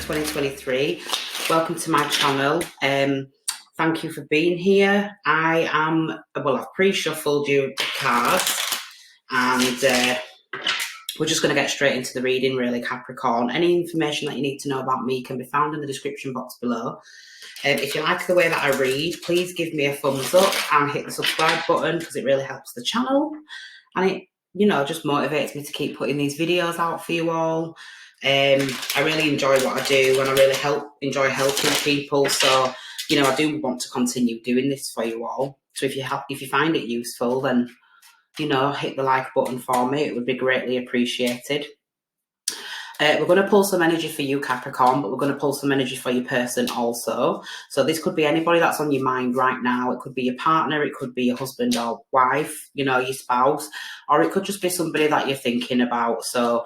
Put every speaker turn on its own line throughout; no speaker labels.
2023. Welcome to my channel. Thank you for being here. I've pre-shuffled your cards and we're just going to get straight into the reading, really, Capricorn. Any information that you need to know about me can be found in the description box below. If you like the way that I read, please give me a thumbs up and hit the subscribe button because it really helps the channel. And it, just motivates me to keep putting these videos out for you all. I really enjoy what I do and I really enjoy helping people. So, I do want to continue doing this for you all. So if you find it useful, then, hit the like button for me. It would be greatly appreciated. We're going to pull some energy for you, Capricorn, but we're going to pull some energy for your person also. So this could be anybody that's on your mind right now. It could be your partner, it could be your husband or wife, your spouse, or it could just be somebody that you're thinking about. So,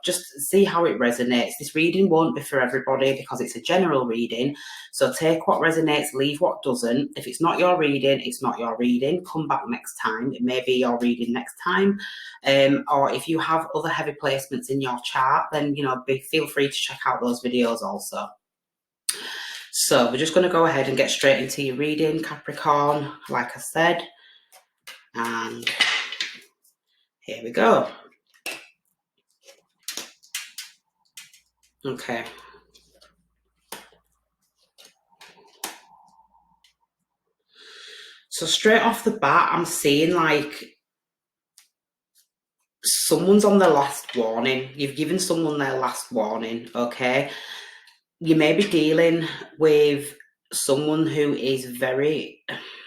just see how it resonates. This reading won't be for everybody because it's a general reading. So take what resonates, leave what doesn't. If it's not your reading, it's not your reading. Come back next time. It may be your reading next time. Or if you have other heavy placements in your chart, then, feel free to check out those videos also. So we're just going to go ahead and get straight into your reading, Capricorn, like I said. And here we go. Okay. So straight off the bat, I'm seeing like someone's on their last warning. You've given someone their last warning, okay? You may be dealing with someone who is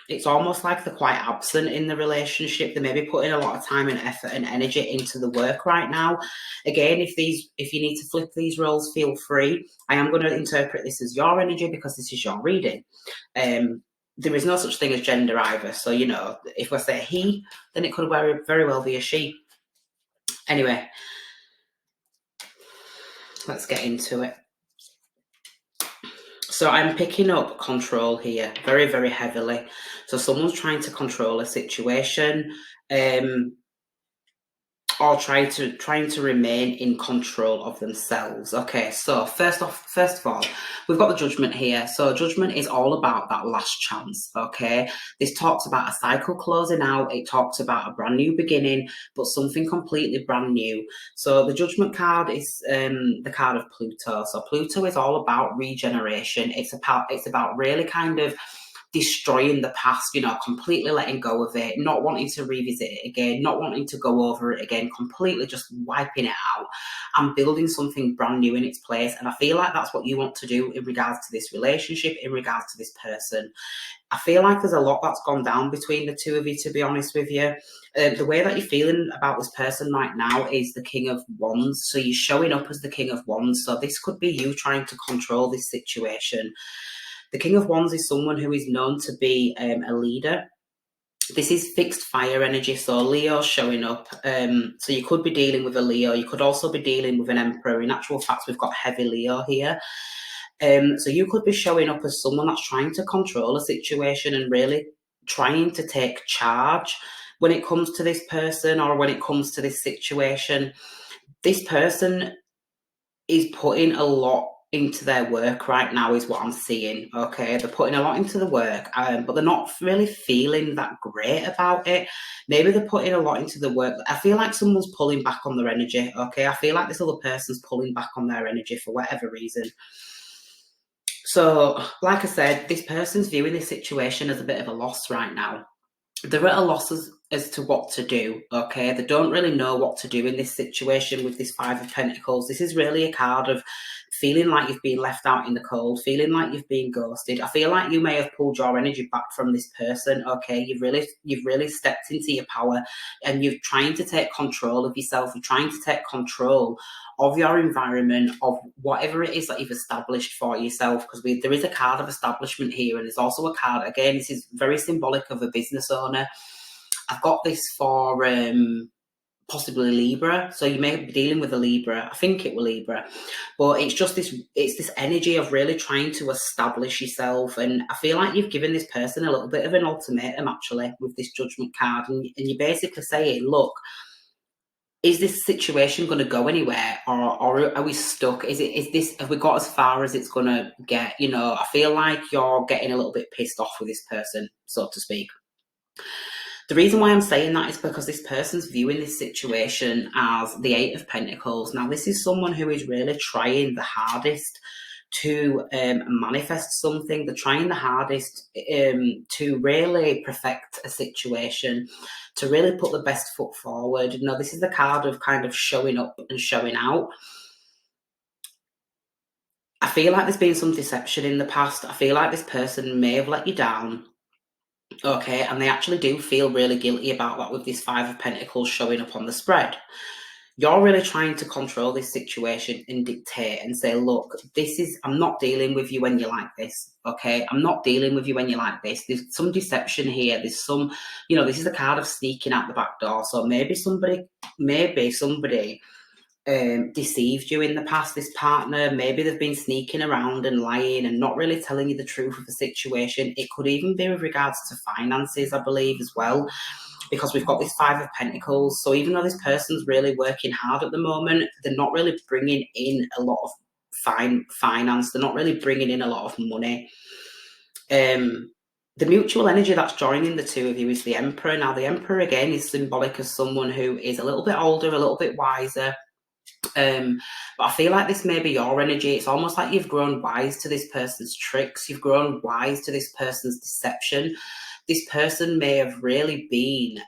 it's almost like they're quite absent in the relationship. They may be putting a lot of time and effort and energy into the work right now. Again, if you need to flip these roles, feel free. I am going to interpret this as your energy because this is your reading. There is no such thing as gender either. So, if I say he, then it could very well be a she. Anyway, let's get into it. So I'm picking up control here very, very heavily. So someone's trying to control a situation, or trying to remain in control of themselves. Okay, so first of all, we've got the Judgment here. So Judgment is all about that last chance, okay? This talks about a cycle closing out. It talks about a brand new beginning, but something completely brand new. So the Judgment card is the card of Pluto. So Pluto is all about regeneration. It's about really kind of destroying the past, completely letting go of it, not wanting to revisit it again, not wanting to go over it again, completely just wiping it out and building something brand new in its place. And I feel like that's what you want to do in regards to this relationship, in regards to this person. I feel like there's a lot that's gone down between the two of you, to be honest with you. The way that you're feeling about this person right now is the King of Wands. So you're showing up as the King of Wands. So this could be you trying to control this situation. The King of Wands is someone who is known to be a leader. This is fixed fire energy, so Leo's showing up. So you could be dealing with a Leo. You could also be dealing with an Emperor. In actual fact, we've got heavy Leo here. So you could be showing up as someone that's trying to control a situation and really trying to take charge when it comes to this person or when it comes to this situation. This person is putting a lot into their work right now is what I'm seeing, okay? They're putting a lot into the work, but they're not really feeling that great about it. Maybe they're putting a lot into the work. I feel like someone's pulling back on their energy, okay? I feel like this other person's pulling back on their energy for whatever reason. So, like I said, this person's viewing this situation as a bit of a loss right now. They're at a loss as to what to do, okay? They don't really know what to do in this situation with this Five of Pentacles. This is really a card of feeling like you've been left out in the cold, feeling like you've been ghosted. I feel like you may have pulled your energy back from this person, okay? You've really stepped into your power and you're trying to take control of yourself. You're trying to take control of your environment, of whatever it is that you've established for yourself, because there is a card of establishment here, and there's also a card, again, this is very symbolic of a business owner. I've got this for possibly Libra, so you may be dealing with a Libra. I think it will Libra, but it's just this energy of really trying to establish yourself. And I feel like you've given this person a little bit of an ultimatum actually with this Judgment card, and you're basically saying, look, is this situation going to go anywhere, or are we stuck? Have we got as far as it's going to get? You know, I feel like you're getting a little bit pissed off with this person, so to speak. The reason why I'm saying that is because this person's viewing this situation as the Eight of Pentacles. Now, this is someone who is really trying the hardest to manifest something. They're trying the hardest to really perfect a situation, to really put the best foot forward. You know, this is the card of kind of showing up and showing out. I feel like there's been some deception in the past. I feel like this person may have let you down. Okay, and they actually do feel really guilty about that with this Five of Pentacles showing up on the spread. You're really trying to control this situation and dictate and say, look, I'm not dealing with you when you're like this, okay? I'm not dealing with you when you're like this. There's some deception here. There's some, you know, this is a card of sneaking out the back door. So maybe somebody deceived you in the past, this partner. Maybe they've been sneaking around and lying and not really telling you the truth of the situation. It could even be with regards to finances, I believe, as well, because we've got this Five of Pentacles. So even though this person's really working hard at the moment, they're not really bringing in a lot of finance. They're not really bringing in a lot of money. The mutual energy that's joining the two of you is the Emperor. Now, the Emperor, again, is symbolic of someone who is a little bit older, a little bit wiser. But I feel like this may be your energy. It's almost like you've grown wise to this person's tricks. You've grown wise to this person's deception. This person may have really been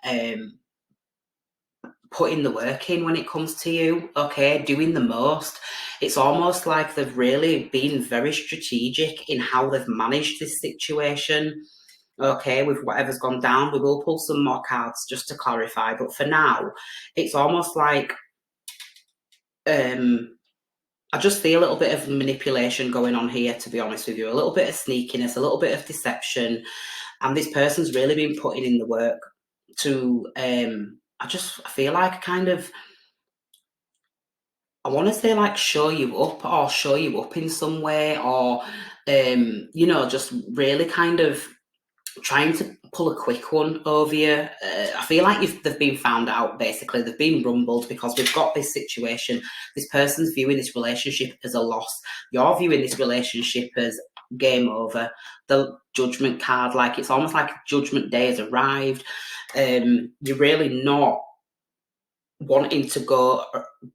putting the work in when it comes to you, okay, doing the most. It's almost like they've really been very strategic in how they've managed this situation, okay, with whatever's gone down. We will pull some more cards just to clarify, but for now, it's almost like I just feel a little bit of manipulation going on here, to be honest with you. A little bit of sneakiness, a little bit of deception. And this person's really been putting in the work to, I feel like kind of, I want to say like show you up in some way, or, you know, just really kind of trying to pull a quick one over you. I feel like they've been found out, basically. They've been rumbled because we've got this situation. This person's viewing this relationship as a loss. You're viewing this relationship as game over. The Judgment card, like it's almost like Judgment Day has arrived. You're really not wanting to go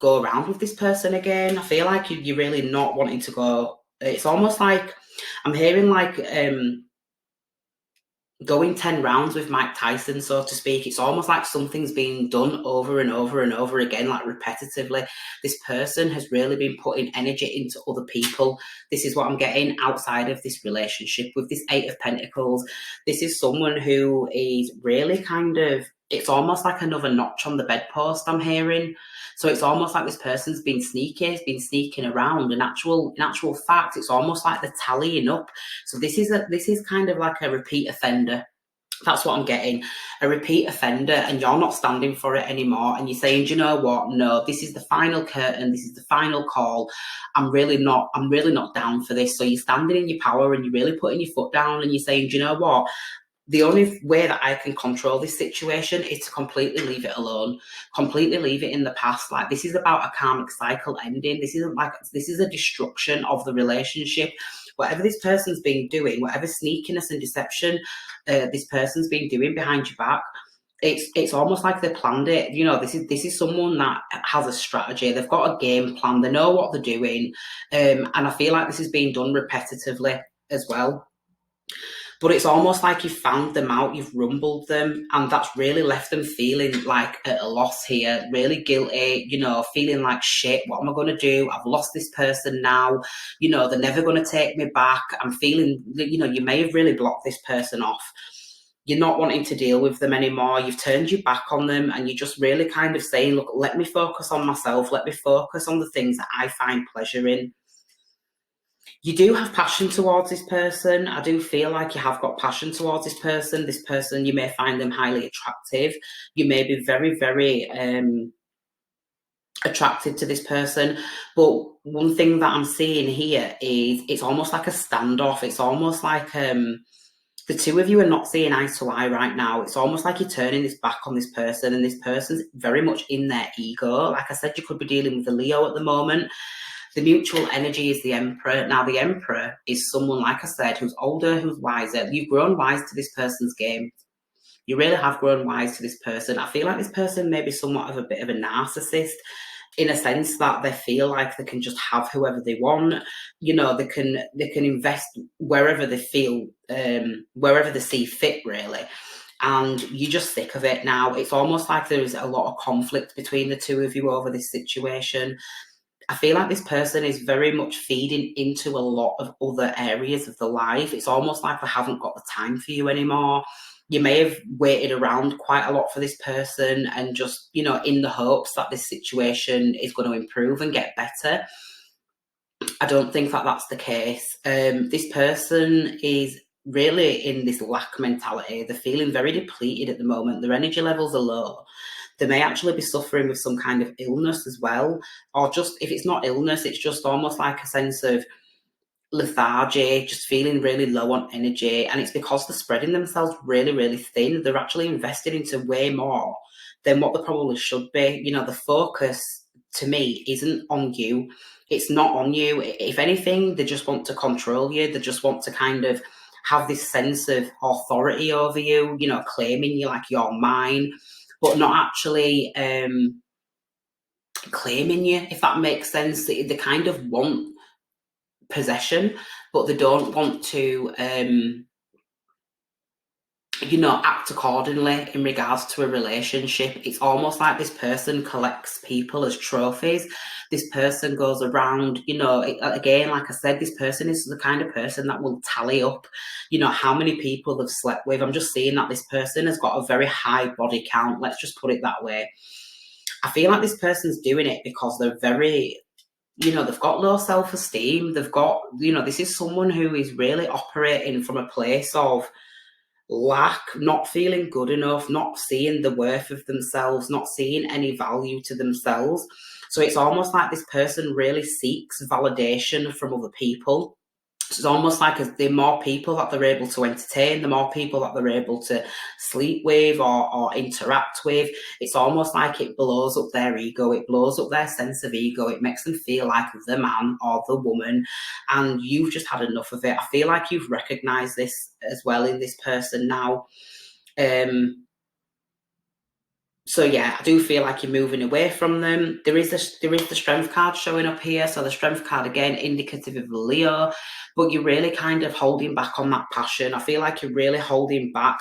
around with this person again. I feel like you're really not wanting to go. It's almost like I'm hearing like going 10 rounds with Mike Tyson, so to speak. It's almost like something's being done over and over and over again, like repetitively. This person has really been putting energy into other people. This is what I'm getting outside of this relationship with this Eight of Pentacles. This is someone who is really kind of, it's almost like another notch on the bedpost, I'm hearing. So it's almost like this person's been sneaky, has been sneaking around. In actual fact, it's almost like they're tallying up. So this is kind of like a repeat offender. That's what I'm getting. A repeat offender, and you're not standing for it anymore. And you're saying, do you know what? No, this is the final curtain. This is the final call. I'm really not down for this. So you're standing in your power and you're really putting your foot down and you're saying, do you know what? The only way that I can control this situation is to completely leave it alone, completely leave it in the past. Like, this is about a karmic cycle ending. This is a destruction of the relationship. Whatever this person's been doing, whatever sneakiness and deception this person's been doing behind your back, it's almost like they planned it. You know, this is someone that has a strategy. They've got a game plan. They know what they're doing, and I feel like this is being done repetitively as well. But it's almost like you've found them out, you've rumbled them, and that's really left them feeling like at a loss here, really guilty, you know, feeling like, shit, what am I going to do? I've lost this person now. You know, they're never going to take me back. I'm feeling, you know, you may have really blocked this person off. You're not wanting to deal with them anymore. You've turned your back on them, and you're just really kind of saying, look, let me focus on myself. Let me focus on the things that I find pleasure in. You do have passion towards this person. I do feel like you have got passion towards this person. This person, you may find them highly attractive. You may be very, very attracted to this person. But one thing that I'm seeing here is it's almost like a standoff. It's almost like The two of you are not seeing eye to eye right now. It's almost like you're turning this back on this person, and this person's very much in their ego. Like I said, you could be dealing with a Leo at the moment. The mutual energy is the Emperor. Now, the Emperor is someone, like I said, who's older, who's wiser. You've grown wise to this person's game. You really have grown wise to this person. I feel like this person may be somewhat of a bit of a narcissist, in a sense that they feel like they can just have whoever they want. You know, they can invest wherever they feel, wherever they see fit, really. And you're just sick of it now. It's almost like there's a lot of conflict between the two of you over this situation. I feel like this person is very much feeding into a lot of other areas of the life. It's almost like they haven't got the time for you anymore. You may have waited around quite a lot for this person, and just, you know, in the hopes that this situation is going to improve and get better. I don't think that that's the case. This person is really in this lack mentality. They're feeling very depleted at the moment. Their energy levels are low. They may actually be suffering with some kind of illness as well, or just, if it's not illness, it's just almost like a sense of lethargy, just feeling really low on energy. And it's because they're spreading themselves really, really thin. They're actually invested into way more than what they probably should be. You know, the focus to me isn't on you. It's not on you. If anything, they just want to control you. They just want to kind of have this sense of authority over you, you know, claiming you like you're mine, but not actually claiming you, if that makes sense. They kind of want possession, but they don't want to act accordingly in regards to a relationship. It's almost like this person collects people as trophies. This person goes around, again, like I said, this person is the kind of person that will tally up, how many people they've slept with. I'm just seeing that this person has got a very high body count, let's just put it that way. I feel like this person's doing it because they're very, they've got low self-esteem. They've got, this is someone who is really operating from a place of lack, not feeling good enough, not seeing the worth of themselves, not seeing any value to themselves. So it's almost like this person really seeks validation from other people. So it's almost like the more people that they're able to entertain, the more people that they're able to sleep with or interact with, it's almost like it blows up their ego, it blows up their sense of ego, it makes them feel like the man or the woman, and you've just had enough of it. I feel like you've recognised this as well in this person now. So yeah, I do feel like you're moving away from them. There is the Strength card showing up here. So the Strength card, again, indicative of Leo, but you're really kind of holding back on that passion. I feel like you're really holding back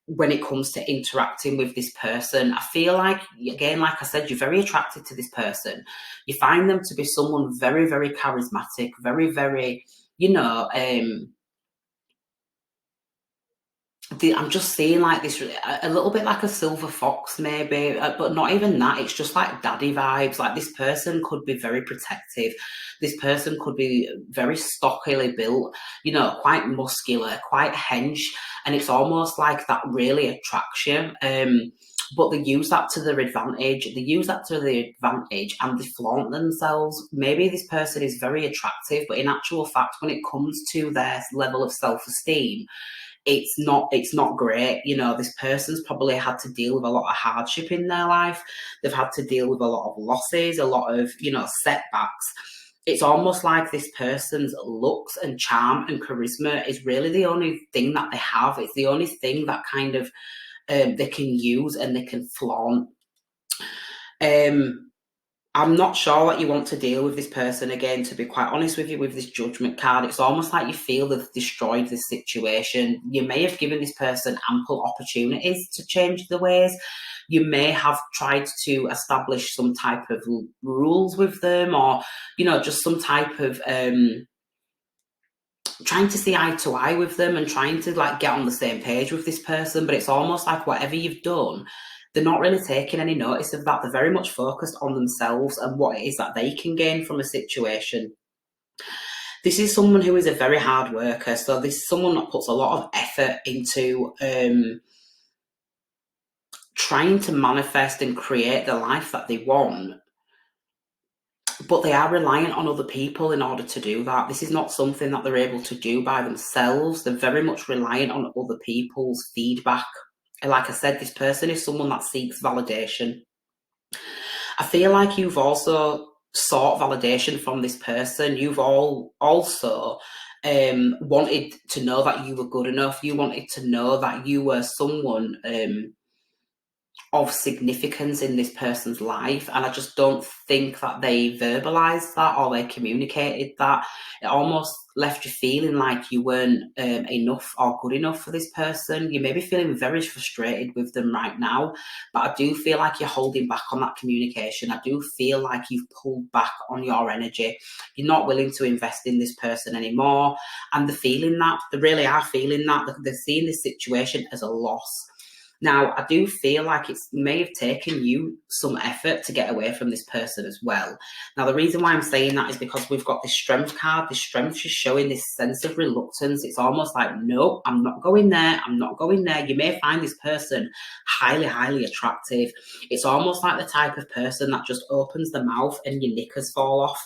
when it comes to interacting with this person. I feel like, again, like I said, you're very attracted to this person. You find them to be someone very, very charismatic, very, very, I'm just seeing like this, a little bit like a silver fox maybe, but not even that. It's just like daddy vibes. Like this person could be very protective. This person could be very stockily built, quite muscular, quite hench. And it's almost like that really attracts you. But they use that to their advantage. They use that to their advantage and they flaunt themselves. Maybe this person is very attractive, but in actual fact, when it comes to their level of self-esteem, it's not great. This person's probably had to deal with a lot of hardship in their life. They've had to deal with a lot of losses, a lot of, setbacks. It's almost like this person's looks and charm and charisma is really the only thing that they have. It's the only thing that kind of they can use and they can flaunt. I'm not sure that you want to deal with this person again, to be quite honest with you, with this Judgment card. It's almost like you feel they've destroyed this situation. You may have given this person ample opportunities to change their ways. You may have tried to establish some type of rules with them, or, just some type of trying to see eye to eye with them and trying to like get on the same page with this person. But it's almost like whatever you've done, they're not really taking any notice of that. They're very much focused on themselves and what it is that they can gain from a situation. This is someone who is a very hard worker. So this is someone that puts a lot of effort into trying to manifest and create the life that they want. but they are reliant on other people in order to do that. This is not something that they're able to do by themselves. They're very much reliant on other people's feedback. And like I said, this person is someone that seeks validation. I feel like you've also sought validation from this person. You've also wanted to know that you were good enough. You wanted to know that you were someone of significance in this person's life, and I just don't think that they verbalized that or they communicated that. It almost left you feeling like you weren't enough or good enough for this person. You may be feeling very frustrated with them right now, but I do feel like you're holding back on that communication. I do feel like you've pulled back on your energy. You're not willing to invest in this person anymore, and they're feeling that. They really are feeling that. They're seeing this situation as a loss. Now, I do feel like it may have taken you some effort to get away from this person as well. Now, the reason why I'm saying that is because we've got this strength card. This strength is showing this sense of reluctance. It's almost like, no, I'm not going there. I'm not going there. You may find this person highly, highly attractive. It's almost like the type of person that just opens the mouth and your knickers fall off.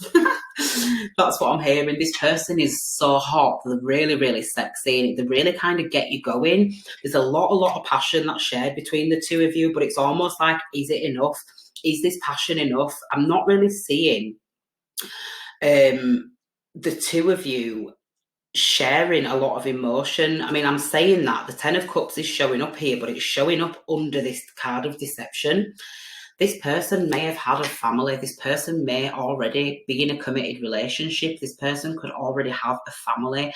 That's what I'm hearing. This person is so hot. They're really, really sexy. They really kind of get you going. There's a lot of passion that's shared between the two of you, but it's almost like, is it enough? Is this passion enough? I'm not really seeing the two of you sharing a lot of emotion. I mean, I'm saying that the Ten of Cups is showing up here, but it's showing up under this card of deception. This person may have had a family. This person may already be in a committed relationship. This person could already have a family.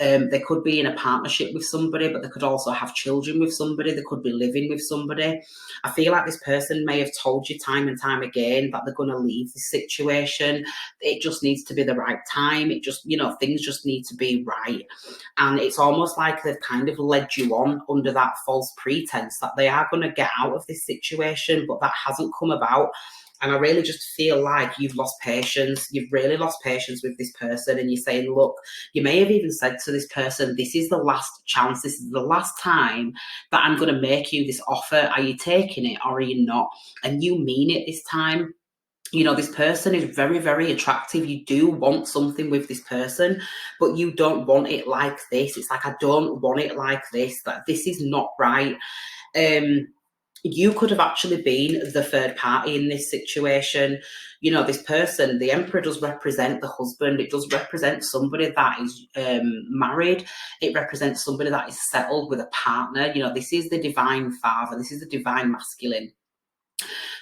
They could be in a partnership with somebody, but they could also have children with somebody. They could be living with somebody. I feel like this person may have told you time and time again that they're going to leave this situation. It just needs to be the right time. It just, things just need to be right. And it's almost like they've kind of led you on under that false pretense that they are going to get out of this situation, but that hasn't come about. And I really just feel like you've lost patience. You've really lost patience with this person. And you're saying, look, you may have even said to this person, this is the last chance. This is the last time that I'm going to make you this offer. Are you taking it or are you not? And you mean it this time. This person is very, very attractive. You do want something with this person, but you don't want it like this. It's like, I don't want it like this. That this is not right. You could have actually been the third party in this situation. This person, the Emperor, does represent the husband. It does represent somebody that is married. It represents somebody that is settled with a partner. This is the divine father. This is the divine masculine.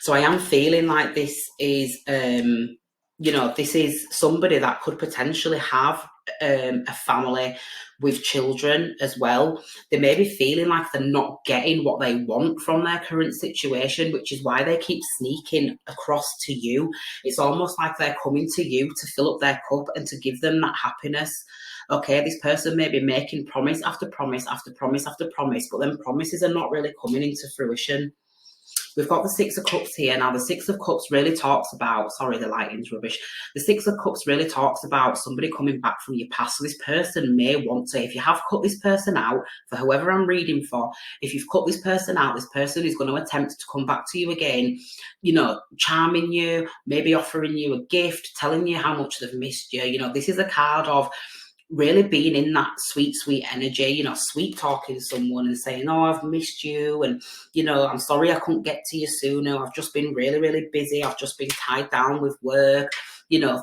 So I am feeling like this is, this is somebody that could potentially have a family with children as well. They may be feeling like they're not getting what they want from their current situation, which is why they keep sneaking across to you. It's almost like they're coming to you to fill up their cup and to give them that happiness. Okay, this person may be making promise after promise after promise after promise, but then promises are not really coming into fruition. We've got the Six of Cups here. Now, the Six of Cups really talks about, sorry, the lighting's rubbish. The Six of Cups really talks about somebody coming back from your past. So this person may want to, if you have cut this person out, for whoever I'm reading for, if you've cut this person out, this person is going to attempt to come back to you again, charming you, maybe offering you a gift, telling you how much they've missed you. This is a card of really being in that sweet energy, sweet talking someone and saying, oh, I've missed you, and I'm sorry I couldn't get to you sooner. I've just been really, really busy. I've just been tied down with work.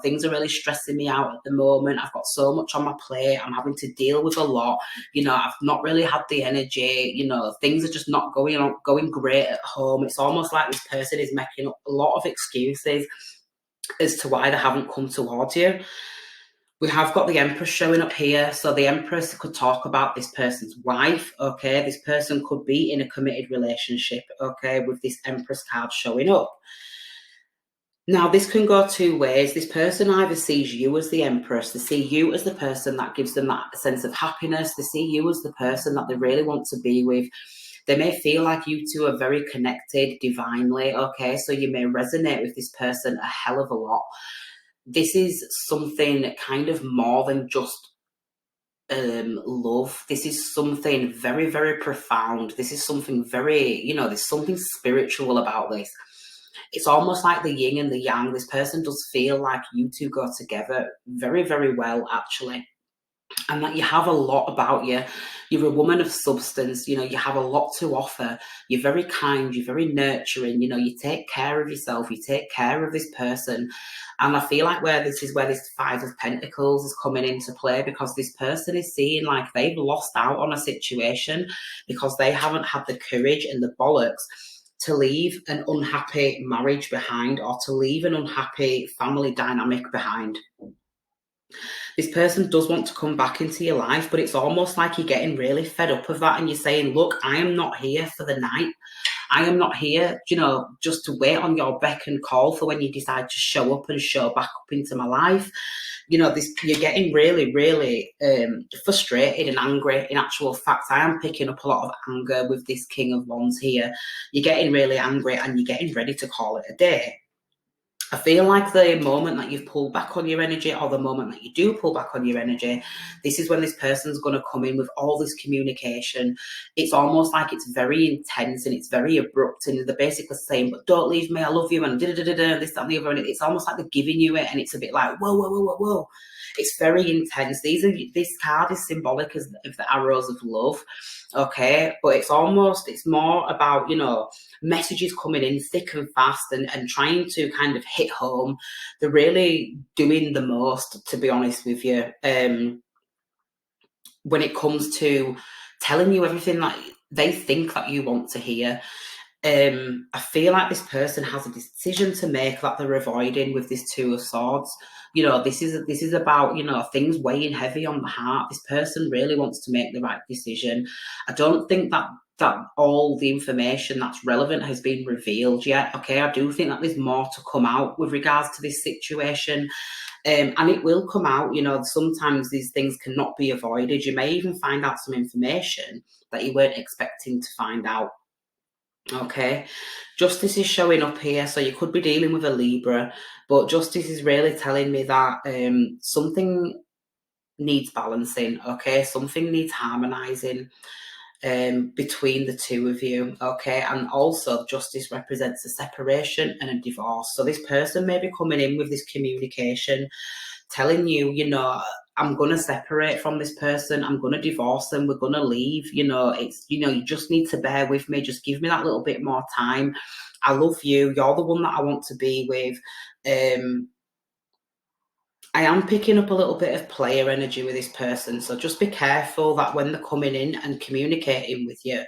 Things are really stressing me out at the moment. I've got so much on my plate. I'm having to deal with a lot. I've not really had the energy. Things are just not going great at home. It's almost like this person is making up a lot of excuses as to why they haven't come towards you. We have got the Empress showing up here. So the Empress could talk about this person's wife, okay? This person could be in a committed relationship, okay, with this Empress card showing up. Now, this can go two ways. This person either sees you as the Empress, they see you as the person that gives them that sense of happiness, they see you as the person that they really want to be with. They may feel like you two are very connected divinely, okay? So you may resonate with this person a hell of a lot. This is something kind of more than just love. This is something very, very profound. This is something very, there's something spiritual about this. It's almost like the yin and the yang. This person does feel like you two go together very, very well, actually. And that you have a lot about you. You're a woman of substance, you know, you have a lot to offer. You're very kind, you're very nurturing, you know, you take care of yourself, you take care of this person. And I feel like where this Five of Pentacles is coming into play, because this person is seeing like they've lost out on a situation because they haven't had the courage and the bollocks to leave an unhappy marriage behind, or to leave an unhappy family dynamic behind. This person does want to come back into your life, but it's almost like you're getting really fed up of that, and you're saying, look, I am not here for the night. I am not here, you know, just to wait on your beck and call for when you decide to show up and show back up into my life. You know, you're getting really, really frustrated and angry. In actual fact, I am picking up a lot of anger with this King of Wands here. You're getting really angry and you're getting ready to call it a day. I feel like the moment that you've pulled back on your energy, or the moment that you do pull back on your energy, this is when this person's going to come in with all this communication. It's almost like it's very intense and it's very abrupt, and they're basically saying, but don't leave me, I love you, and this, that, and the other. And it's almost like they're giving you it, and it's a bit like, whoa, whoa, whoa, whoa, whoa. It's very intense. This card is symbolic of the arrows of love, okay? But it's more about, you know, messages coming in thick and fast, and trying to kind of hit home. They're really doing the most, to be honest with you, when it comes to telling you everything that they think that you want to hear. I feel like this person has a decision to make that they're avoiding with this Two of Swords. You know, this is about, you know, things weighing heavy on the heart. This person really wants to make the right decision. I don't think that all the information that's relevant has been revealed yet. Okay, I do think that there's more to come out with regards to this situation. And it will come out. You know, sometimes these things cannot be avoided. You may even find out some information that you weren't expecting to find out. Okay, justice is showing up here, so you could be dealing with a Libra, but justice is really telling me that something needs balancing. Okay, something needs harmonizing between the two of you. Okay, and also justice represents a separation and a divorce. So this person may be coming in with this communication, telling you, you know, I'm going to separate from this person. I'm going to divorce them. We're going to leave. You know, it's, you know, you just need to bear with me. Just give me that little bit more time. I love you. You're the one that I want to be with. I am picking up a little bit of player energy with this person. So just be careful that when they're coming in and communicating with you,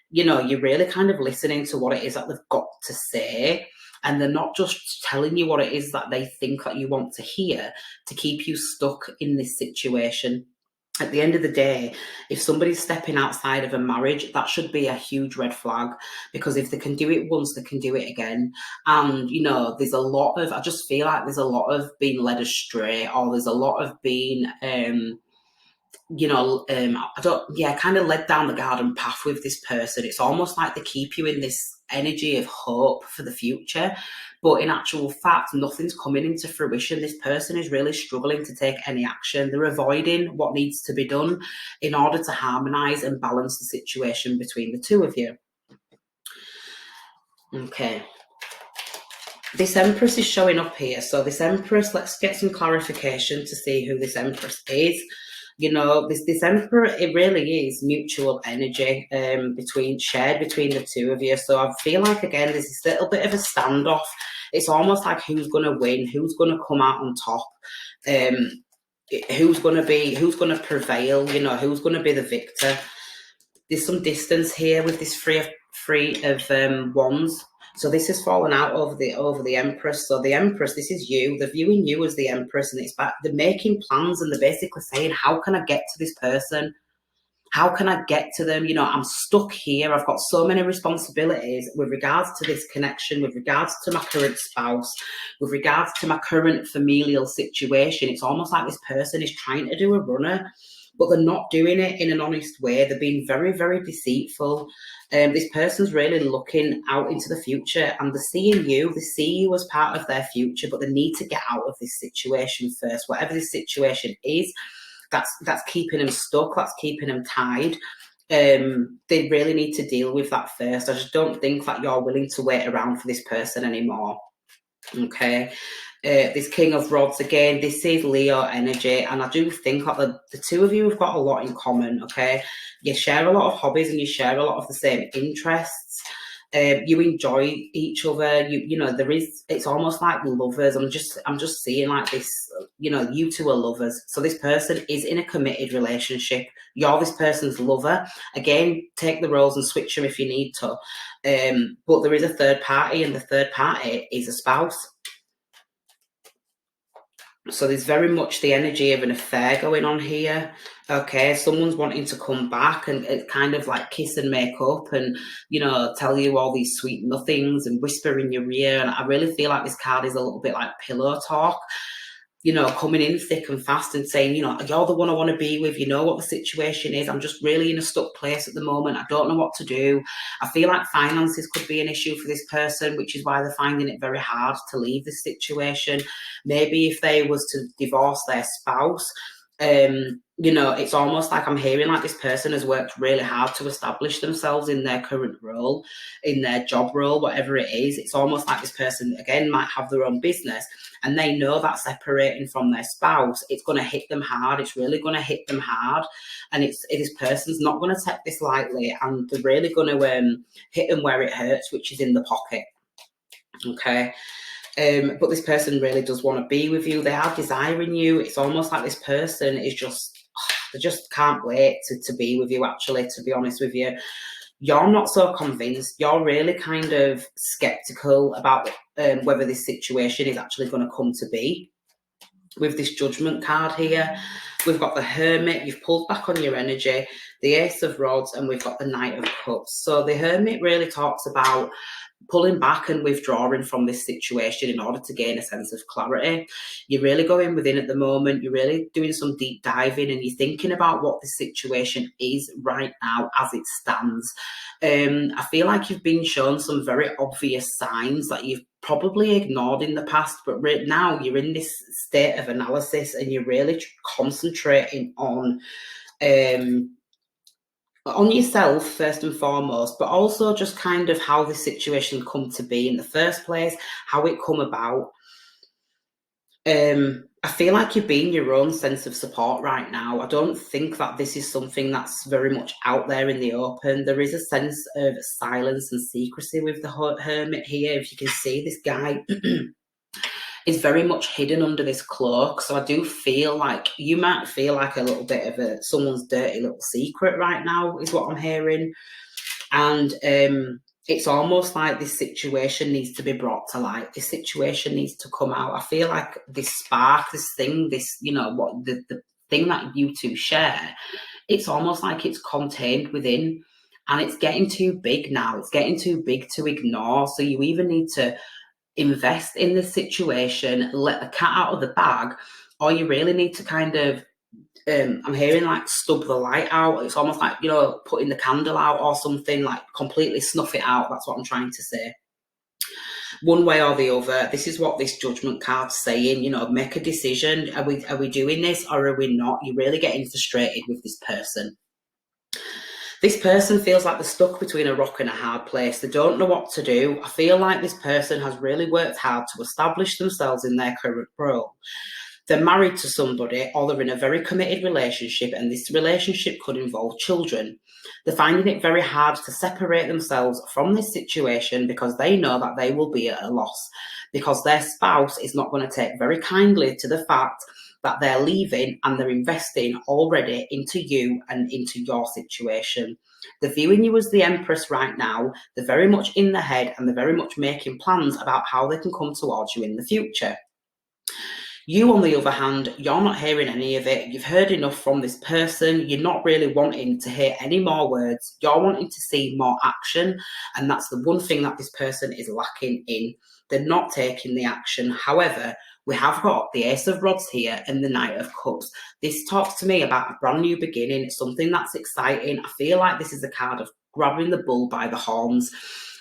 you know, you're really kind of listening to what it is that they've got to say. And they're not just telling you what it is that they think that you want to hear to keep you stuck in this situation. At the end of the day, if somebody's stepping outside of a marriage, that should be a huge red flag, because if they can do it once, they can do it again. And, you know, I just feel like there's a lot of being led astray, or there's a lot of being, kind of led down the garden path with this person. It's almost like they keep you in this energy of hope for the future, but in actual fact, nothing's coming into fruition. This person is really struggling to take any action. They're avoiding what needs to be done in order to harmonize and balance the situation between the two of you. Okay. This Empress is showing up here. So this Empress, let's get some clarification to see who this Empress is. You know, this Emperor, it really is mutual energy shared between the two of you. So I feel like, again, there's this little bit of a standoff. It's almost like who's going to win, who's going to come out on top, who's going to prevail, you know, who's going to be the victor. There's some distance here with this three of Wands. So this has fallen out over the Empress. So the Empress, this is you. They're viewing you as the Empress, and they're making plans, and they're basically saying, how can I get to this person? How can I get to them? You know, I'm stuck here. I've got so many responsibilities with regards to this connection, with regards to my current spouse, with regards to my current familial situation. It's almost like this person is trying to do a runner, but they're not doing it in an honest way. They're being very, very deceitful. This person's really looking out into the future, and they're seeing you. They see you as part of their future, but they need to get out of this situation first. Whatever this situation is, that's keeping them stuck, that's keeping them tied. They really need to deal with that first. I just don't think that you're willing to wait around for this person anymore. Okay. This King of Rods again, this is Leo energy, and I do think that the two of you have got a lot in common. Okay, you share a lot of hobbies and you share a lot of the same interests. You enjoy each other. You know, it's almost like lovers. I'm just seeing like this. You know, you two are lovers. So this person is in a committed relationship. You're this person's lover. Again, take the roles and switch them if you need to. But there is a third party, and the third party is a spouse. So there's very much the energy of an affair going on here. Okay, someone's wanting to come back and it's kind of like kiss and make up and, you know, tell you all these sweet nothings and whisper in your ear. And I really feel like this card is a little bit like pillow talk, you know, coming in thick and fast and saying, you know, you're the one I want to be with. You know what the situation is. I'm just really in a stuck place at the moment. I don't know what to do. I feel like finances could be an issue for this person, which is why they're finding it very hard to leave this situation. Maybe if they was to divorce their spouse, you know, it's almost like I'm hearing like this person has worked really hard to establish themselves in their current role, in their job role, whatever it is. It's almost like this person, again, might have their own business and they know that separating from their spouse, it's going to hit them hard. It's really going to hit them hard. And this person's not going to take this lightly and they're really going to hit them where it hurts, which is in the pocket. Okay. But this person really does want to be with you. They are desiring you. It's almost like this person is just, they just can't wait to be with you, actually, to be honest with you. You're not so convinced. You're really kind of skeptical about whether this situation is actually going to come to be. With this Judgment card here, we've got the Hermit. You've pulled back on your energy, the Ace of Rods, and we've got the Knight of Cups. So the Hermit really talks about pulling back and withdrawing from this situation in order to gain a sense of clarity. You're really going within at the moment. You're really doing some deep diving and you're thinking about what the situation is right now as it stands. I feel like you've been shown some very obvious signs that you've probably ignored in the past, but right now you're in this state of analysis and you're really concentrating on yourself first and foremost, but also just kind of how the situation come to be in the first place, how it come about. I feel like you're being your own sense of support right now. I don't think that this is something that's very much out there in the open. There is a sense of silence and secrecy with the Hermit here. If you can see, this guy is very much hidden under this cloak. So I do feel like you might feel like a little bit of someone's dirty little secret right now, is what I'm hearing. And it's almost like this situation needs to be brought to light. This situation needs to come out. I feel like this spark, this thing, this, you know, what the thing that you two share, it's almost like it's contained within and it's getting too big now. It's getting too big to ignore. So you either need to invest in the situation, let the cat out of the bag, or you really need to kind of I'm hearing like stub the light out. It's almost like, you know, putting the candle out or something, like completely snuff it out. That's what I'm trying to say. One way or the other, this is what this Judgment card's saying. You know, make a decision. Are we doing this or are we not? You're really getting frustrated with this person. This person feels like they're stuck between a rock and a hard place. They don't know what to do. I feel like this person has really worked hard to establish themselves in their current role. They're married to somebody or they're in a very committed relationship and this relationship could involve children. They're finding it very hard to separate themselves from this situation because they know that they will be at a loss, because their spouse is not going to take very kindly to the fact that they're leaving and they're investing already into you and into your situation. They're viewing you as the Empress right now. They're very much in the head and they're very much making plans about how they can come towards you in the future. You, on the other hand, you're not hearing any of it. You've heard enough from this person. You're not really wanting to hear any more words. You're wanting to see more action. And that's the one thing that this person is lacking in. They're not taking the action. However, we have got the Ace of Rods here and the Knight of Cups. This talks to me about a brand new beginning. It's something that's exciting. I feel like this is a card of grabbing the bull by the horns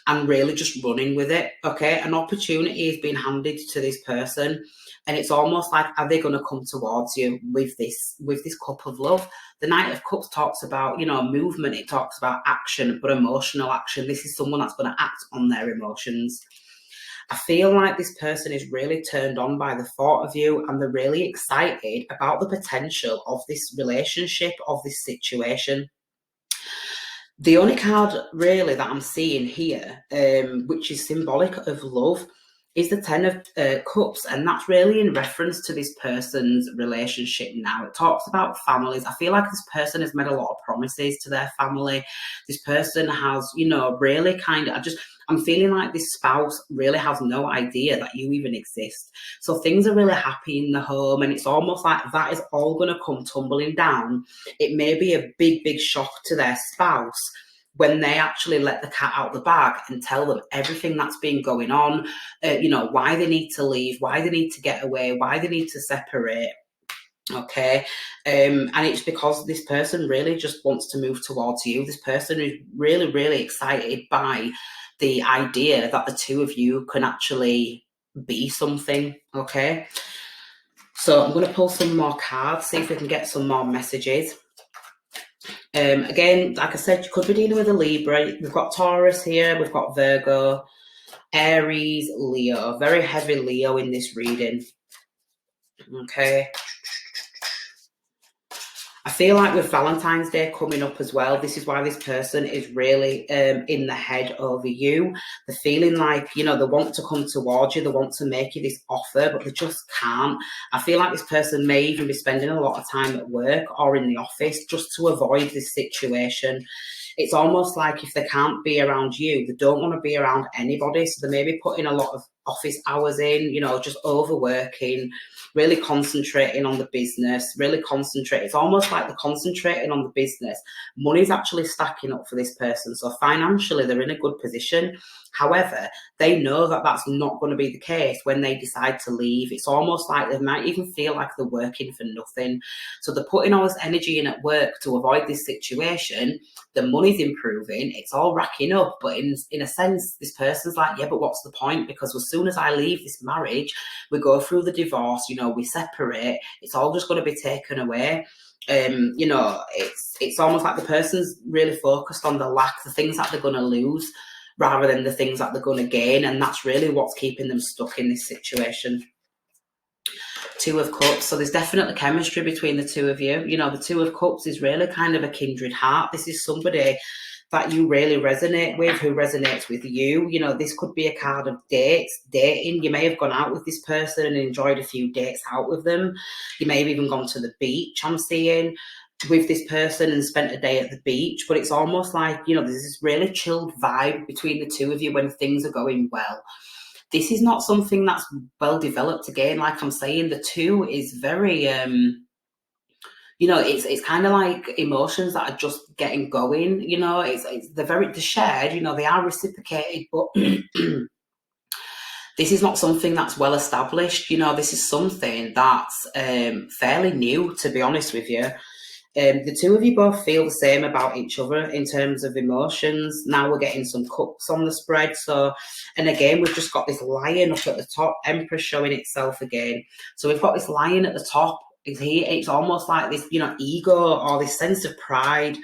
and really just running with it. Okay, an opportunity is being handed to this person, and it's almost like, are they going to come towards you with this cup of love? The Knight of Cups talks about, you know, movement. It talks about action, but emotional action. This is someone that's going to act on their emotions. I feel like this person is really turned on by the thought of you, and they're really excited about the potential of this relationship, of this situation. The only card really that I'm seeing here, which is symbolic of love, is the Ten of Cups, and that's really in reference to this person's relationship now. It talks about families. I feel like this person has made a lot of promises to their family. This person has, you know, really kind of, I'm feeling like this spouse really has no idea that you even exist. So things are really happy in the home, and it's almost like that is all going to come tumbling down. It may be a big, big shock to their spouse when they actually let the cat out the bag and tell them everything that's been going on, you know, why they need to leave, why they need to get away, why they need to separate. Okay, and it's because this person really just wants to move towards you. This person is really, really excited by the idea that the two of you can actually be something. Okay, so I'm going to pull some more cards, see if we can get some more messages. Again, like I said, you could be dealing with a Libra. We've got Taurus here, we've got Virgo, Aries, Leo. Very heavy Leo in this reading. Okay. I feel like with Valentine's Day coming up as well, this is why this person is really in the head over you. They're feeling like, you know, they want to come towards you, they want to make you this offer, but they just can't. I feel like this person may even be spending a lot of time at work or in the office just to avoid this situation. It's almost like if they can't be around you, they don't want to be around anybody. So they may be putting a lot of office hours in, you know, just overworking, really concentrating on the business, really concentrate. It's almost like they're concentrating on the business. Money's actually stacking up for this person. So financially, they're in a good position. However, they know that that's not going to be the case when they decide to leave. It's almost like they might even feel like they're working for nothing. So they're putting all this energy in at work to avoid this situation. The money's improving. It's all racking up. But in a sense, this person's like, yeah, but what's the point? Because as soon as I leave this marriage, we go through the divorce, you know, we separate. It's all just going to be taken away. You know, it's almost like the person's really focused on the lack, the things that they're going to lose, rather than the things that they're going to gain. And that's really what's keeping them stuck in this situation. Two of Cups. So there's definitely chemistry between the two of you. You know, the Two of Cups is really kind of a kindred heart. This is somebody that you really resonate with, who resonates with you. You know, this could be a card of dating. You may have gone out with this person and enjoyed a few dates out with them. You may have even gone to the beach, I'm seeing, with this person and spent a day at the beach. But it's almost like, you know, there's this really chilled vibe between the two of you when things are going well. This is not something that's well developed. Again, like I'm saying, the two is very you know, it's kind of like emotions that are just getting going. You know, they're shared. You know, they are reciprocated, but this is not something that's well established. You know, this is something that's fairly new, to be honest with you. The two of you both feel the same about each other in terms of emotions. Now we're getting some cups on the spread. So, and again, we've just got this lion up at the top, Empress showing itself again. So we've got this lion at the top. It's almost like this, you know, ego or this sense of pride,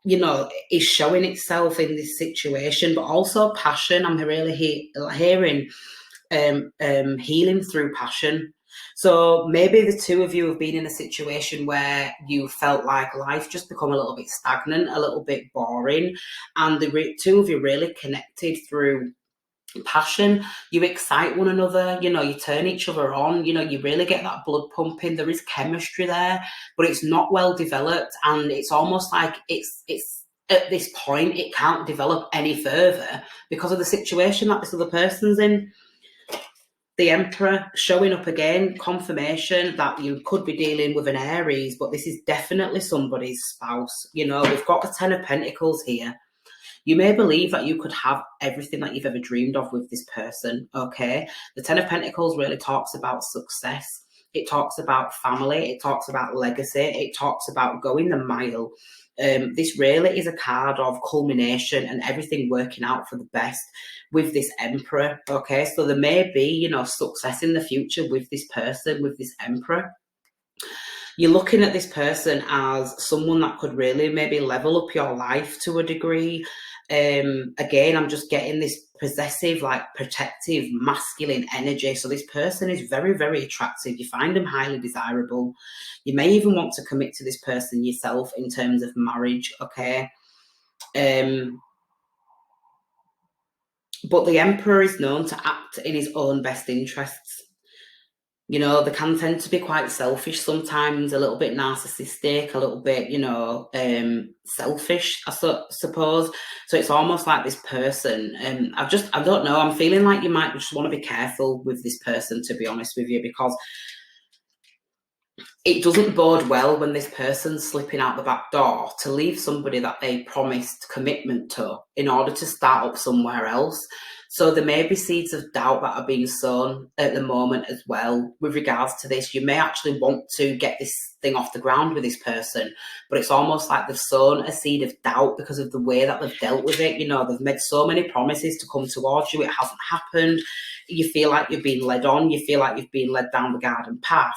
you know, is showing itself in this situation, but also passion. I'm really hearing healing through passion. So maybe the two of you have been in a situation where you felt like life just become a little bit stagnant, a little bit boring, and the two of you really connected through passion. You excite one another, you know, you turn each other on, you know, you really get that blood pumping. There is chemistry there, but it's not well developed, and it's almost like it's at this point it can't develop any further because of the situation that this other person's in. The Emperor showing up again, confirmation that you could be dealing with an Aries, but this is definitely somebody's spouse. You know, we've got the Ten of Pentacles here. You may believe that you could have everything that you've ever dreamed of with this person, okay? The Ten of Pentacles really talks about success. It talks about family. It talks about legacy. It talks about going the mile. This really is a card of culmination and everything working out for the best with this Emperor. Okay, so there may be, you know, success in the future with this person, with this Emperor. You're looking at this person as someone that could really maybe level up your life to a degree. Again, I'm just getting this possessive, like protective, masculine energy. So this person is very, very attractive. You find them highly desirable. You may even want to commit to this person yourself in terms of marriage, okay? But the Emperor is known to act in his own best interests. You know, they can tend to be quite selfish sometimes, a little bit narcissistic, a little bit, you know, selfish, suppose. So it's almost like this person, I don't know, I'm feeling like you might just want to be careful with this person, to be honest with you, because it doesn't bode well when this person's slipping out the back door to leave somebody that they promised commitment to in order to start up somewhere else. So there may be seeds of doubt that are being sown at the moment as well with regards to this. You may actually want to get this thing off the ground with this person, but it's almost like they've sown a seed of doubt because of the way that they've dealt with it. You know, they've made so many promises to come towards you. It hasn't happened. You feel like you've been led on. You feel like you've been led down the garden path.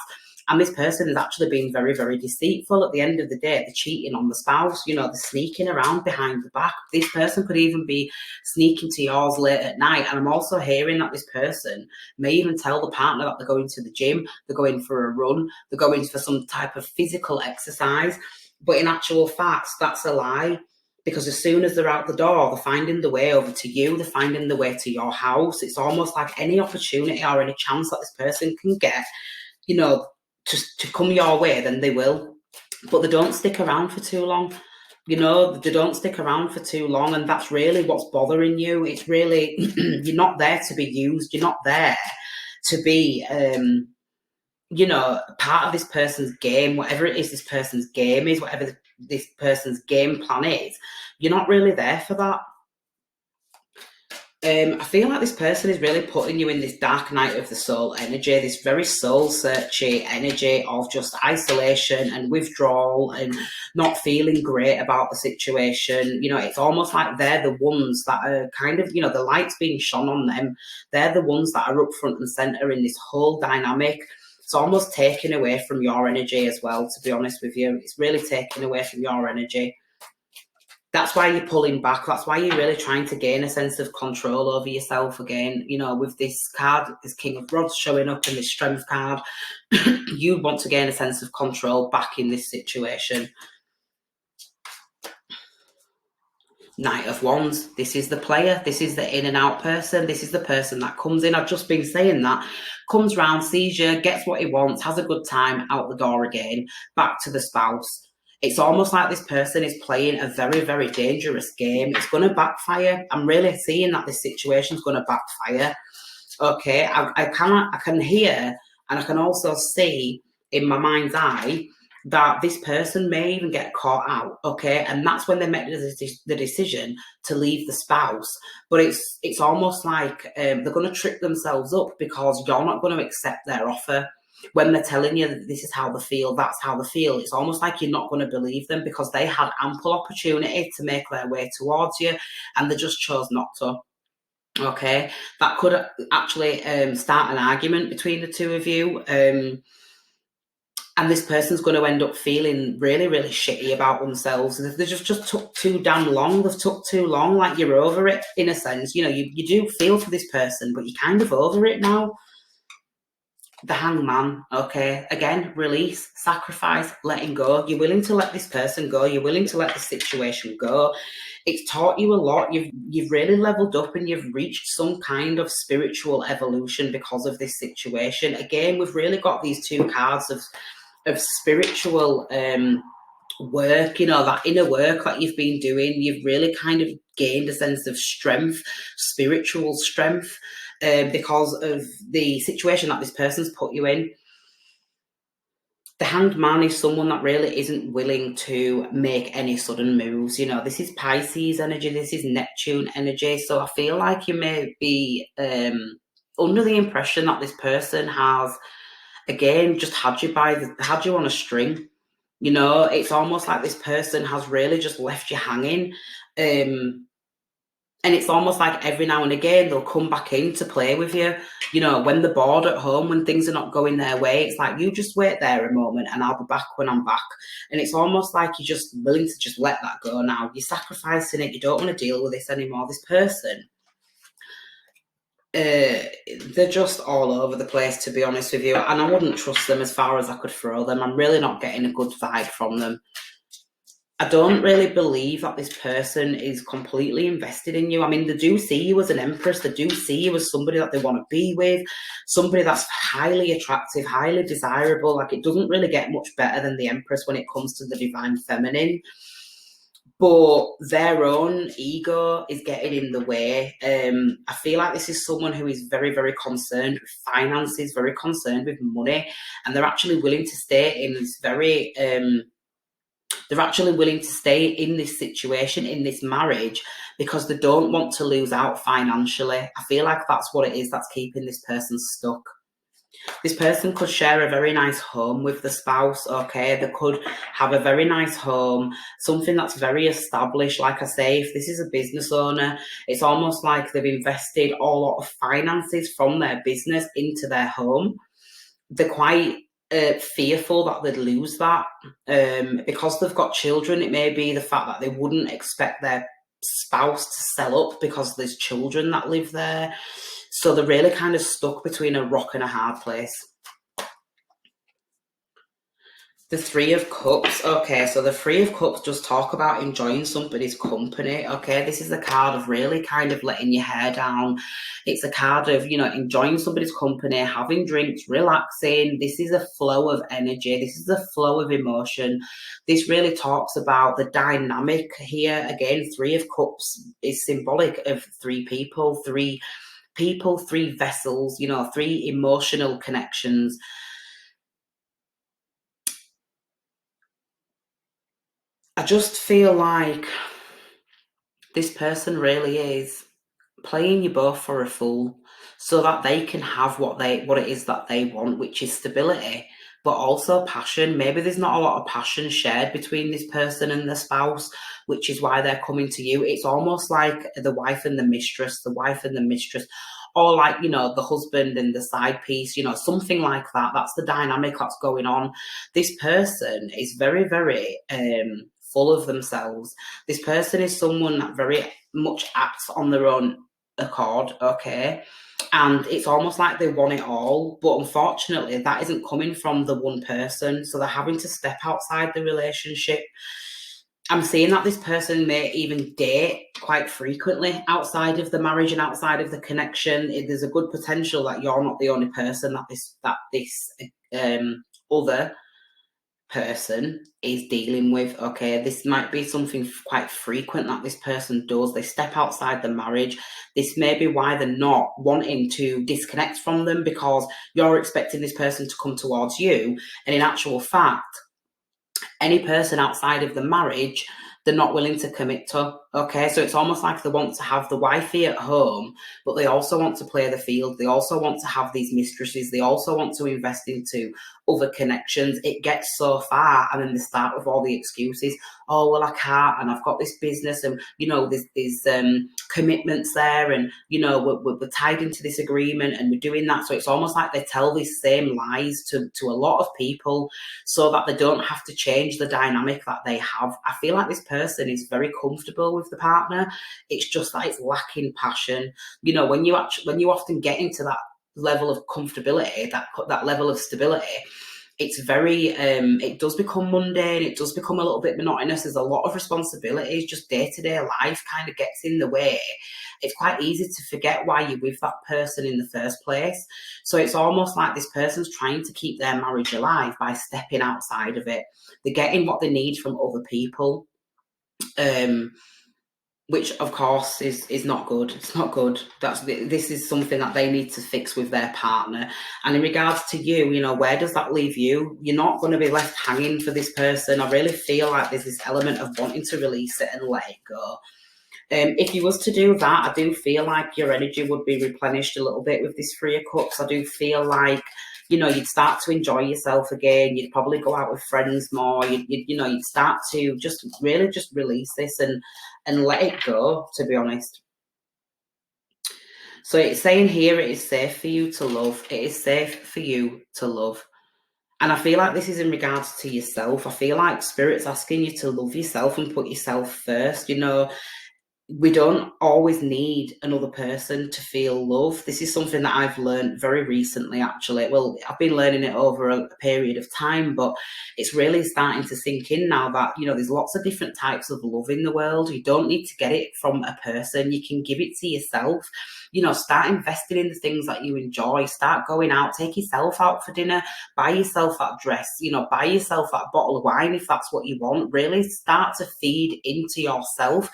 And this person has actually been very, very deceitful. At the end of the day, they're cheating on the spouse. You know, they're sneaking around behind the back. This person could even be sneaking to yours late at night. And I'm also hearing that this person may even tell the partner that they're going to the gym, they're going for a run, they're going for some type of physical exercise. But in actual fact, that's a lie. Because as soon as they're out the door, they're finding the way over to you, they're finding the way to your house. It's almost like any opportunity or any chance that this person can get, you know, to come your way, then they will. But they don't stick around for too long. You know, they don't stick around for too long, and that's really what's bothering you. It's really, you're not there to be used. You're not there to be, you know, part of this person's game, whatever it is this person's game is, whatever this person's game plan is. You're not really there for that. I feel like this person is really putting you in this dark night of the soul energy, this very soul-searching energy of just isolation and withdrawal and not feeling great about the situation. You know, it's almost like they're the ones that are kind of, you know, the light's being shone on them. They're the ones that are up front and centre in this whole dynamic. It's almost taken away from your energy as well, to be honest with you. It's really taken away from your energy. That's why you're pulling back. That's why you're really trying to gain a sense of control over yourself again. You know, with this card, this King of Rods showing up and this Strength card, you want to gain a sense of control back in this situation. Knight of Wands. This is the player. This is the in and out person. This is the person that comes in. I've just been saying that. Comes round, sees you, gets what he wants, has a good time, out the door again, back to the spouse. It's almost like this person is playing a very, very dangerous game. It's going to backfire. I'm really seeing that this situation is going to backfire. Okay, I can hear and I can also see in my mind's eye that this person may even get caught out. Okay, and that's when they make the decision to leave the spouse. But it's almost like they're going to trick themselves up because you're not going to accept their offer. When they're telling you that this is how they feel, that's how they feel, it's almost like you're not going to believe them because they had ample opportunity to make their way towards you and they just chose not to. Okay, that could actually start an argument between the two of you. And this person's going to end up feeling really, really shitty about themselves. They just took too damn long. They've took too long, like you're over it in a sense. You know, you do feel for this person, but you're kind of over it now. The Hangman, okay, again, release, sacrifice, letting go. You're willing to let this person go. You're willing to let the situation go. It's taught you a lot. You've really leveled up and you've reached some kind of spiritual evolution because of this situation. Again, we've really got these two cards of spiritual work, you know, that inner work that you've been doing. You've really kind of gained a sense of strength, spiritual strength. Because of the situation that this person's put you in. The Hanged Man is someone that really isn't willing to make any sudden moves. You know, this is Pisces energy, this is Neptune energy. So I feel like you may be under the impression that this person has again, just had you on a string. You know, it's almost like this person has really just left you hanging. And it's almost like every now and again they'll come back in to play with you. You know, when they're bored at home, when things are not going their way, it's like, you just wait there a moment and I'll be back when I'm back. And it's almost like you're just willing to just let that go now. You're sacrificing it. You don't want to deal with this anymore. This person, they're just all over the place, to be honest with you. And I wouldn't trust them as far as I could throw them. I'm really not getting a good vibe from them. I don't really believe that this person is completely invested in you. I mean, they do see you as an empress. They do see you as somebody that they want to be with, somebody that's highly attractive, highly desirable. Like, it doesn't really get much better than the empress when it comes to the divine feminine. But their own ego is getting in the way. I feel like this is someone who is very, very concerned with finances, very concerned with money, and they're actually willing to stay in this very... they're actually willing to stay in this situation, in this marriage, because they don't want to lose out financially. I feel like that's what it is that's keeping this person stuck. This person could share a very nice home with the spouse, okay? They could have a very nice home, something that's very established. Like I say, if this is a business owner, it's almost like they've invested a lot of finances from their business into their home. They're quite fearful that they'd lose that. Because they've got children, it may be the fact that they wouldn't expect their spouse to sell up because there's children that live there. So they're really kind of stuck between a rock and a hard place. The Three of Cups. Okay, so the Three of Cups just talk about enjoying somebody's company. Okay, this is a card of really kind of letting your hair down. It's a card of, you know, enjoying somebody's company, having drinks, relaxing. This is a flow of energy. This is a flow of emotion. This really talks about the dynamic here. Again, Three of Cups is symbolic of three people, three vessels, you know, three emotional connections. I just feel like this person really is playing you both for a fool so that they can have what it is that they want, which is stability, but also passion. Maybe there's not a lot of passion shared between this person and the spouse, which is why they're coming to you. It's almost like the wife and the mistress, or like, you know, the husband and the side piece, you know, something like that. That's the dynamic that's going on. This person is very, very full of themselves. This person is someone that very much acts on their own accord, okay? And it's almost like they want it all, but unfortunately that isn't coming from the one person, so they're having to step outside the relationship. I'm seeing that this person may even date quite frequently outside of the marriage and outside of the connection. There's a good potential that you're not the only person that this other person is dealing with, okay? This might be something quite frequent that this person does. They step outside the marriage. This may be why they're not wanting to disconnect from them, because you're expecting this person to come towards you, and in actual fact, any person outside of the marriage, they're not willing to commit to, okay? So it's almost like they want to have the wifey at home, but they also want to play the field. They also want to have these mistresses. They also want to invest into other connections. It gets so far, and then they start with all the excuses. Oh, well, I can't, and I've got this business, and, you know, there's commitments there, and, you know, we're tied into this agreement, and we're doing that. So it's almost like they tell these same lies to a lot of people so that they don't have to change the dynamic that they have. I feel like this person is very comfortable with the partner. It's just that it's lacking passion. You know, when you often get into that level of comfortability, that level of stability, it's very it does become mundane. It does become a little bit monotonous. There's a lot of responsibilities. Just day-to-day life kind of gets in the way. It's quite easy to forget why you're with that person in the first place. So it's almost like this person's trying to keep their marriage alive by stepping outside of it. They're getting what they need from other people, which of course is not good. It's not good. This is something that they need to fix with their partner. And in regards to you, you know, where does that leave you? You're not going to be left hanging for this person. I really feel like there's this element of wanting to release it and let it go. If you was to do that, I do feel like your energy would be replenished a little bit with this Three of Cups. I do feel like you know, you'd start to enjoy yourself again. You'd probably go out with friends more. You'd start to just really just release this and let it go, to be honest. So it's saying here, it is safe for you to love. It is safe for you to love. And I feel like this is in regards to yourself. I feel like Spirit's asking you to love yourself and put yourself first. You know, we don't always need another person to feel love. This is something that I've learned very recently, actually. Well, I've been learning it over a period of time, but it's really starting to sink in now that, you know, there's lots of different types of love in the world. You don't need to get it from a person. You can give it to yourself. You know, start investing in the things that you enjoy. Start going out, take yourself out for dinner, buy yourself that dress, you know, buy yourself that bottle of wine if that's what you want. Really start to feed into yourself.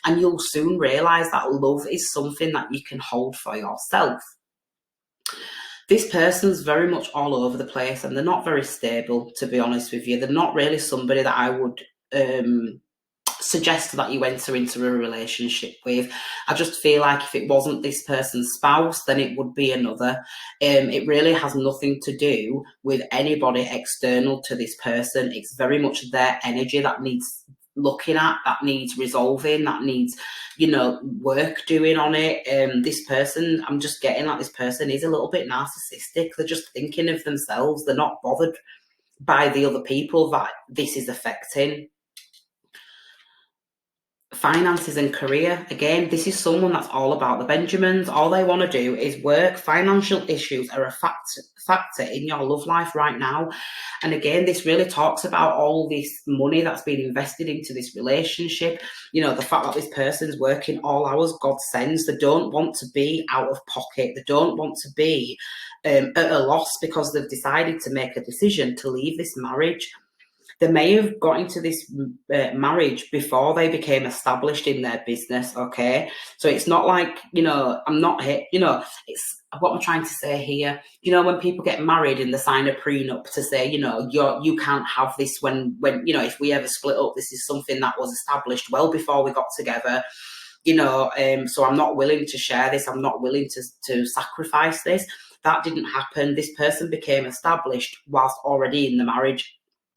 And you'll soon realise that love is something that you can hold for yourself. This person's very much all over the place and they're not very stable, to be honest with you. They're not really somebody that I would suggest that you enter into a relationship with. I just feel like if it wasn't this person's spouse, then it would be another. It really has nothing to do with anybody external to this person. It's very much their energy that needs looking at, that needs resolving, that needs, you know, work doing on it. This person, I'm just getting like this person is a little bit narcissistic. They're just thinking of themselves. They're not bothered by the other people that this is affecting. Finances and career. Again, this is someone that's all about the Benjamins. All they want to do is work. Financial issues are a factor in your love life right now. And again, this really talks about all this money that's been invested into this relationship. You know, the fact that this person's working all hours God sends. They don't want to be out of pocket. They don't want to be at a loss because they've decided to make a decision to leave this marriage. They may have got into this marriage before they became established in their business, okay? So it's not like, you know, I'm not here, you know, it's what I'm trying to say here. You know, when people get married and they sign a prenup to say, you know, you can't have this when, you know, if we ever split up, this is something that was established well before we got together. You know, so I'm not willing to share this. I'm not willing to sacrifice this. That didn't happen. This person became established whilst already in the marriage.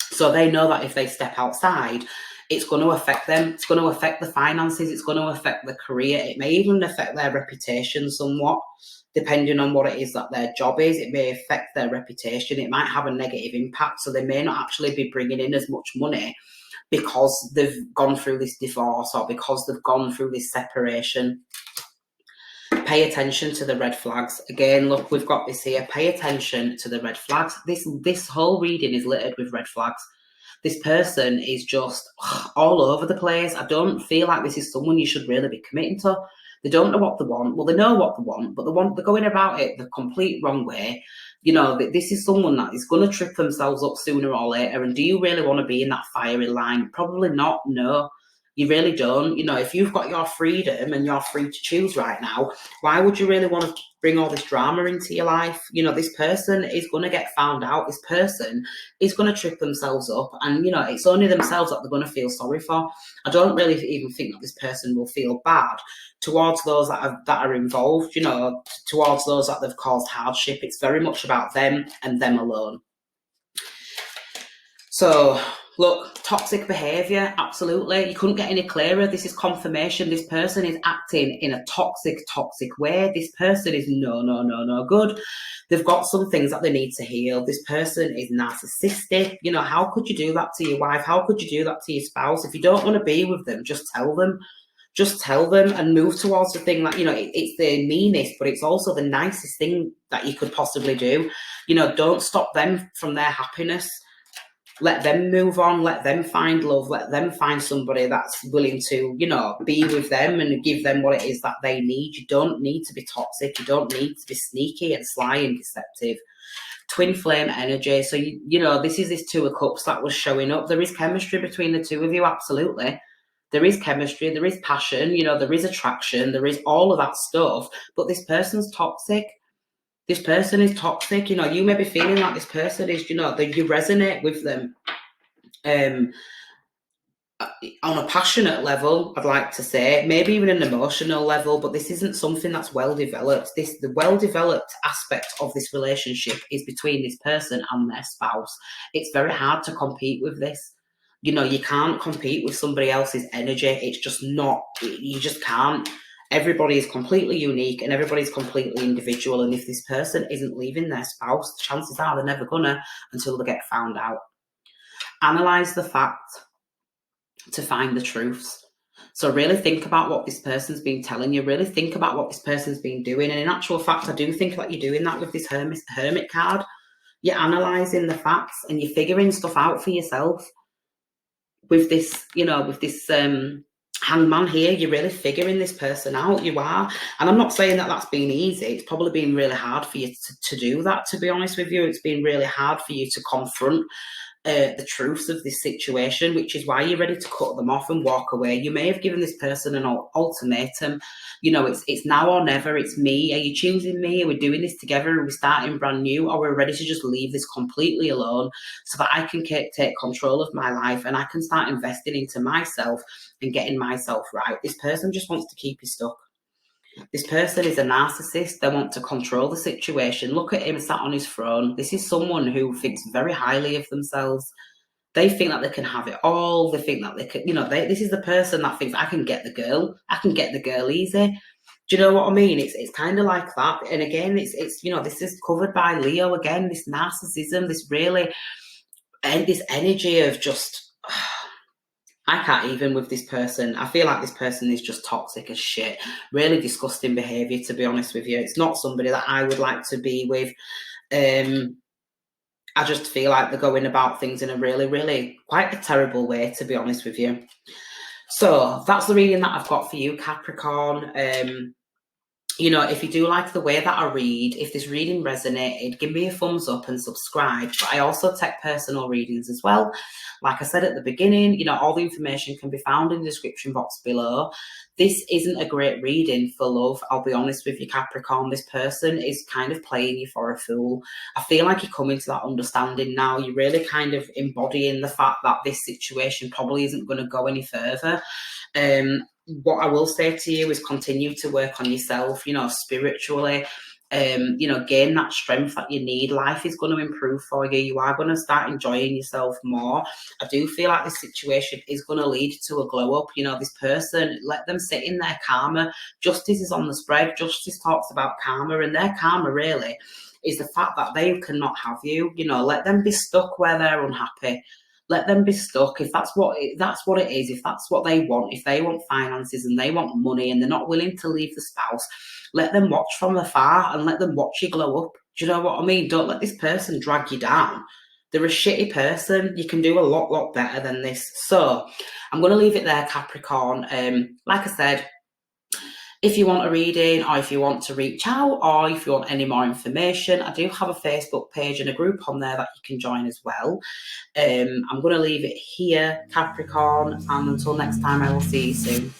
So they know that if they step outside, it's going to affect them. It's going to affect the finances. It's going to affect the career. It may even affect their reputation somewhat, depending on what it is that their job is. It may affect their reputation. It might have a negative impact. So they may not actually be bringing in as much money because they've gone through this divorce or because they've gone through this separation. Pay attention to the red flags. Again, look, we've got this here. Pay attention to the red flags. This whole reading is littered with red flags. This person is just all over the place. I don't feel like this is someone you should really be committing to. They don't know what they want. Well, they know what they want, but they're going about it the complete wrong way. You know, this is someone that is going to trip themselves up sooner or later. And do you really want to be in that firing line? Probably not, no. You really don't. You know, if you've got your freedom and you're free to choose right now, why would you really want to bring all this drama into your life? You know, this person is going to get found out. This person is going to trip themselves up. And, you know, it's only themselves that they're going to feel sorry for. I don't really even think that this person will feel bad towards those that are involved, you know, towards those that they've caused hardship. It's very much about them and them alone. So, look, toxic behaviour, absolutely. You couldn't get any clearer. This is confirmation. This person is acting in a toxic way. This person is no good. They've got some things that they need to heal. This person is narcissistic. You know, how could you do that to your wife? How could you do that to your spouse? If you don't want to be with them, just tell them. Just tell them and move towards the thing that, you know, it's the meanest, but it's also the nicest thing that you could possibly do. You know, don't stop them from their happiness. Let them move on, let them find love, let them find somebody that's willing to, you know, be with them and give them what it is that they need. You don't need to be toxic. You don't need to be sneaky and sly and deceptive. Twin flame energy. So, you know, this is this Two of Cups that was showing up. There is chemistry between the two of you, absolutely. There is chemistry, there is passion, you know, there is attraction, there is all of that stuff. But this person's toxic. This person is toxic. You know, you may be feeling like this person is, you know, that you resonate with them. on a passionate level, I'd like to say, maybe even an emotional level, but this isn't something that's well developed. The well developed aspect of this relationship is between this person and their spouse. It's very hard to compete with this. You know, you can't compete with somebody else's energy. It's just not, you just can't. Everybody is completely unique and everybody's completely individual. And if this person isn't leaving their spouse, the chances are they're never gonna until they get found out. Analyze the fact to find the truths. So really think about what this person's been telling you. Really think about what this person's been doing. And in actual fact, I do think that you're doing that with this hermit card. You're analysing the facts and you're figuring stuff out for yourself. With this, you know, with this hangman here, you're really figuring this person out. You are. And I'm not saying that that's been easy. It's probably been really hard for you to do that, to be honest with you. It's been really hard for you to confront the truths of this situation, which is why you're ready to cut them off and walk away. You may have given this person an ultimatum. You know, it's now or never. It's me. Are you choosing me? Are we doing this together? Are we starting brand new? Or we're ready to just leave this completely alone so that I can take control of my life and I can start investing into myself and getting myself right. This person just wants to keep you stuck. This person is a narcissist. They want to control the situation. Look at him sat on his throne. This is someone who thinks very highly of themselves. They think that they can have it all. They think that they can, you know, this is the person that thinks, I can get the girl. I can get the girl easy. Do you know what I mean? It's kind of like that. And again, it's you know, this is covered by Leo again, this narcissism, this really, and this energy of just, I can't even with this person. I feel like this person is just toxic as shit. Really disgusting behaviour, to be honest with you. It's not somebody that I would like to be with. I just feel like they're going about things in a really, really quite a terrible way, to be honest with you. So that's the reading that I've got for you, Capricorn. You know, if you do like the way that I read, if this reading resonated, give me a thumbs up and subscribe. But I also take personal readings as well. Like I said at the beginning, you know, all the information can be found in the description box below. This isn't a great reading for love, I'll be honest with you, Capricorn. This person is kind of playing you for a fool. I feel like you're coming to that understanding now. You're really kind of embodying the fact that this situation probably isn't going to go any further. What I will say to you is continue to work on yourself, you know, spiritually, you know, gain that strength that you need. Life is going to improve for you. You are going to start enjoying yourself more. I do feel like this situation is going to lead to a glow up. You know, this person, let them sit in their karma. Justice is on the spread. Justice talks about karma, and their karma really is the fact that they cannot have you. You know, let them be stuck where they're unhappy. Let them be stuck. If that's what it is, if that's what they want, if they want finances and they want money and they're not willing to leave the spouse, let them watch from afar and let them watch you glow up. Do you know what I mean? Don't let this person drag you down. They're a shitty person. You can do a lot better than this. So I'm going to leave it there, Capricorn. Like I said, if you want a reading or if you want to reach out or if you want any more information, I do have a Facebook page and a group on there that you can join as well. I'm going to leave it here, Capricorn, and until next time, I will see you soon.